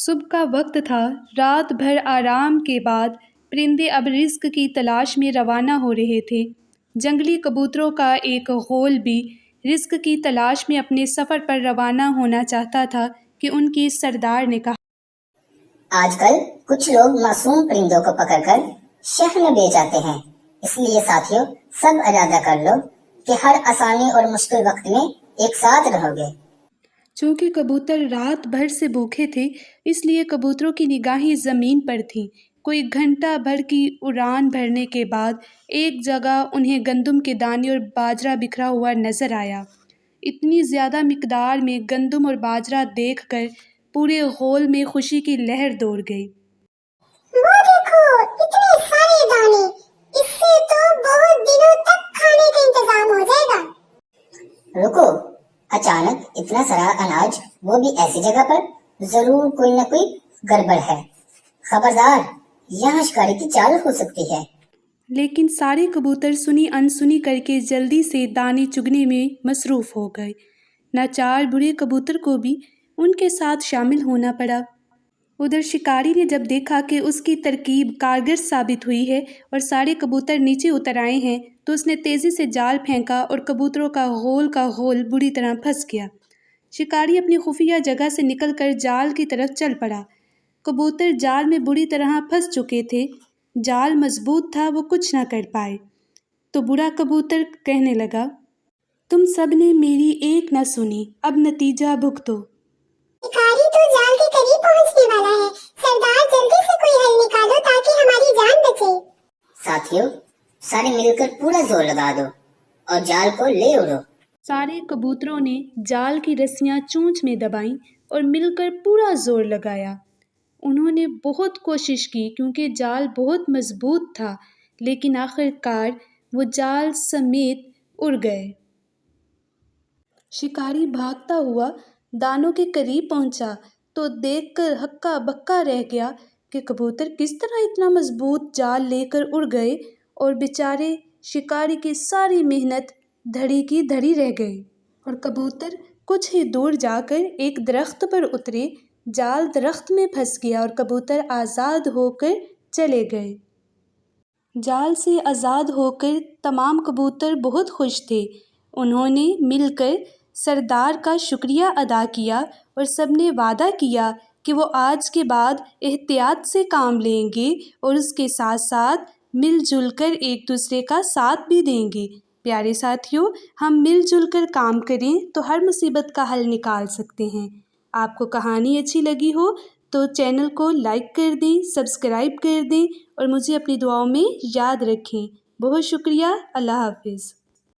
صبح کا وقت تھا۔ رات بھر آرام کے بعد پرندے اب رزق کی تلاش میں روانہ ہو رہے تھے۔ جنگلی کبوتروں کا ایک غول بھی رزق کی تلاش میں اپنے سفر پر روانہ ہونا چاہتا تھا کہ ان کی سردار نے کہا، آج کل کچھ لوگ معصوم پرندوں کو پکڑ کر شہر میں بیچ آتے ہیں، اس لیے ساتھیوں سب ارادہ کر لو کہ ہر آسانی اور مشکل وقت میں ایک ساتھ رہو گے۔ چونکہ کبوتر رات بھر سے بھوکے تھے، اس لیے کبوتروں کی نگاہیں زمین پر تھیں۔ کوئی گھنٹہ بھر کی اڑان بھرنے کے بعد ایک جگہ انہیں گندم کے دانے اور باجرہ بکھرا ہوا نظر آیا۔ اتنی زیادہ مقدار میں گندم اور باجرہ دیکھ کر پورے غول میں خوشی کی لہر دوڑ گئی۔ وہ دیکھو، اتنے سارے دانے، اس سے تو بہت دنوں تک کھانے کا انتظام ہو جائے گا۔ رکو، اچانک اتنا سارا اناج، وہ بھی ایسی جگہ پر، ضرور کوئی نہ کوئی گڑبڑ ہے۔ خبردار، یہاں شکاری کی چال ہو سکتی ہے۔ لیکن سارے کبوتر سنی انسنی کر کے جلدی سے دانے چگنے میں مصروف ہو گئے۔ ناچار بوڑھے کبوتر کو بھی ان کے ساتھ شامل ہونا پڑا۔ ادھر شکاری نے جب دیکھا کہ اس کی ترکیب کارگر ثابت ہوئی ہے اور سارے کبوتر نیچے اتر آئے ہیں تو اس نے تیزی سے جال پھینکا اور کبوتروں کا غول بری طرح پھنس گیا۔ شکاری اپنی خفیہ جگہ سے نکل کر جال کی طرف چل پڑا۔ کبوتر جال میں بری طرح پھنس چکے تھے۔ جال مضبوط تھا، وہ کچھ نہ کر پائے۔ تو بوڑھا کبوتر کہنے لگا، تم سب نے میری ایک نہ سنی، اب نتیجہ بھگتو۔ شکاری تو جال کے قریب پہنچنے والا ہے، سردار جلدی سے کوئی حل نکالو تاکہ ہماری جان بچے۔ ساتھیوں سارے مل کر پورا زور لگا دو اور جال کو لے اڑو۔ سارے کبوتروں نے جال کی رسیاں چونچ میں دبائیں اور مل کر پورا زور لگایا۔ انہوں نے بہت کوشش کی کیونکہ جال بہت مضبوط تھا، لیکن آخر کار وہ جال سمیت اڑ گئے۔ شکاری بھاگتا ہوا دانوں کے قریب پہنچا تو دیکھ کر ہکا بکا رہ گیا کہ کبوتر کس طرح اتنا مضبوط جال لے کر اڑ گئے اور بیچارے شکاری کی ساری محنت دھڑی کی دھڑی رہ گئی۔ اور کبوتر کچھ ہی دور جا کر ایک درخت پر اترے، جال درخت میں پھنس گیا اور کبوتر آزاد ہو کر چلے گئے۔ جال سے آزاد ہو کر تمام کبوتر بہت خوش تھے۔ انہوں نے مل کر سردار کا شکریہ ادا کیا اور سب نے وعدہ کیا کہ وہ آج کے بعد احتیاط سے کام لیں گے اور اس کے ساتھ ساتھ مل جل کر ایک دوسرے کا ساتھ بھی دیں گے۔ پیارے ساتھیوں، ہم مل جل کر کام کریں تو ہر مصیبت کا حل نکال سکتے ہیں۔ آپ کو کہانی اچھی لگی ہو تو چینل کو لائک کر دیں، سبسکرائب کر دیں اور مجھے اپنی دعاؤں میں یاد رکھیں۔ بہت شکریہ۔ اللہ حافظ۔